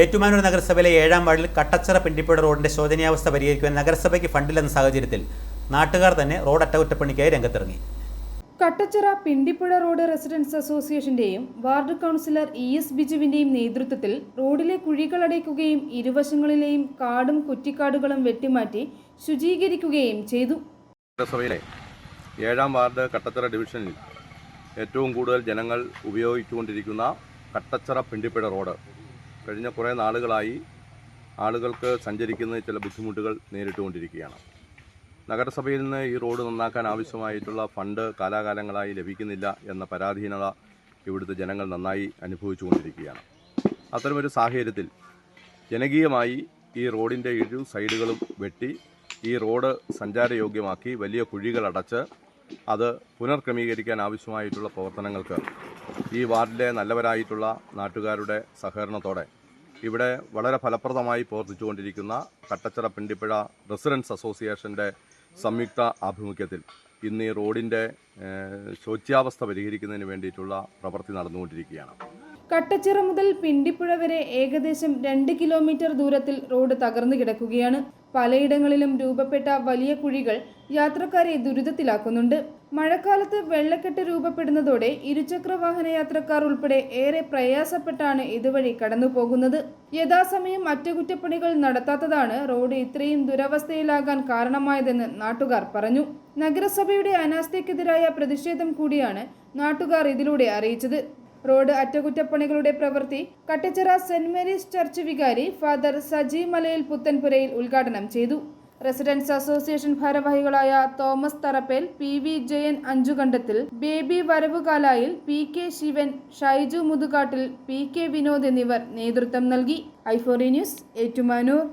ഏറ്റുമാനൂർ നഗരസഭയിലെ 7-ാം വാർഡിൽ കട്ടച്ചിറ പിണ്ടിപ്പുഴ റോഡിന്റെ ശോചനീയാവസ്ഥ പരിഹരിക്കുവാൻ നഗരസഭയ്ക്ക് ഫണ്ടില്ലെന്ന സാഹചര്യത്തിൽ നാട്ടുകാർ തന്നെ റോഡ് അറ്റകുറ്റപ്പണിക്കായി രംഗത്തിറങ്ങി. കട്ടച്ചിറ പിണ്ടിപ്പുഴ റോഡ് റെസിഡൻസ് അസോസിയേഷന്റെയും വാർഡ് കൗൺസിലർ ES ബിജുവിന്റെയും നേതൃത്വത്തിൽ റോഡിലെ കുഴികളടയ്ക്കുകയും ഇരുവശങ്ങളിലെയും കാടും കുറ്റിക്കാടുകളും വെട്ടിമാറ്റി ശുചീകരിക്കുകയും ചെയ്തു. നഗരസഭയിലെ 7-ാം വാർഡ് കട്ടച്ചിറ ഡിവിഷനിൽ ഏറ്റവും കൂടുതൽ ജനങ്ങൾ ഉപയോഗിച്ചുകൊണ്ടിരിക്കുന്ന കട്ടച്ചിറ പിണ്ടിപ്പുഴ റോഡ് കഴിഞ്ഞ കുറേ നാളുകളായി ആളുകൾക്ക് സഞ്ചരിക്കുന്ന ചില ബുദ്ധിമുട്ടുകൾ നേരിട്ടുകൊണ്ടിരിക്കുകയാണ്. നഗരസഭയിൽ നിന്ന് ഈ റോഡ് നന്നാക്കാൻ ആവശ്യമായിട്ടുള്ള ഫണ്ട് കാലാകാലങ്ങളായി ലഭിക്കുന്നില്ല എന്ന പരാധീനത ഇവിടുത്തെ ജനങ്ങൾ നന്നായി അനുഭവിച്ചുകൊണ്ടിരിക്കുകയാണ്. അത്തരമൊരു സാഹചര്യത്തിൽ ജനകീയമായി ഈ റോഡിൻ്റെ ഇരു സൈഡുകളും വെട്ടി ഈ റോഡ് സഞ്ചാരയോഗ്യമാക്കി വലിയ കുഴികളടച്ച് അത് പുനർക്രമീകരിക്കാൻ ആവശ്യമായിട്ടുള്ള പ്രവർത്തനങ്ങൾക്ക് ഈ വാർഡിലെ നല്ലവരായിട്ടുള്ള നാട്ടുകാരുടെ സഹകരണത്തോടെ ഇവിടെ വളരെ ഫലപ്രദമായി പ്രവർത്തിച്ചുകൊണ്ടിരിക്കുന്ന കട്ടച്ചിറ പിണ്ടിപ്പുഴ റെസിഡൻസ് അസോസിയേഷൻ്റെ സംയുക്ത ആഭിമുഖ്യത്തിൽ ഇന്ന് ഈ റോഡിൻ്റെ ശോച്യാവസ്ഥ പരിഹരിക്കുന്നതിന് വേണ്ടിയിട്ടുള്ള പ്രവൃത്തി നടന്നുകൊണ്ടിരിക്കുകയാണ്. കട്ടച്ചിറ മുതൽ പിണ്ടിപ്പുഴ വരെ ഏകദേശം 2 കിലോമീറ്റർ ദൂരത്തിൽ റോഡ് തകർന്നു കിടക്കുകയാണ്. പലയിടങ്ങളിലും രൂപപ്പെട്ട വലിയ കുഴികൾ യാത്രക്കാരെ ദുരിതത്തിലാക്കുന്നുണ്ട്. മഴക്കാലത്ത് വെള്ളക്കെട്ട് രൂപപ്പെടുന്നതോടെ ഇരുചക്ര വാഹന യാത്രക്കാർ ഉൾപ്പെടെ ഏറെ പ്രയാസപ്പെട്ടാണ് ഇതുവഴി കടന്നു പോകുന്നത്. യഥാസമയം അറ്റകുറ്റപ്പണികൾ നടത്താത്തതാണ് റോഡ് ഇത്രയും ദുരവസ്ഥയിലാകാൻ കാരണമായതെന്ന് നാട്ടുകാർ പറഞ്ഞു. നഗരസഭയുടെ അനാസ്ഥയ്ക്കെതിരായ പ്രതിഷേധം കൂടിയാണ് നാട്ടുകാർ ഇതിലൂടെ അറിയിച്ചത്. റോഡ് അറ്റകുറ്റപ്പണികളുടെ പ്രവൃത്തി കട്ടച്ചിറ സെന്റ് മേരീസ് ചർച്ച് വികാരി ഫാദർ സജി മലയിൽ പുത്തൻപുരയിൽ ഉദ്ഘാടനം ചെയ്തു. റെസിഡൻസ് അസോസിയേഷൻ ഭാരവാഹികളായ Thomas Tharappel, PV Jayan Anchukandathil, Baby Varavukalayil, PK Sivan, Shaiju Muthukattil, PK Vinod എന്നിവർ നേതൃത്വം നൽകി. i4 news, Ettumanoor.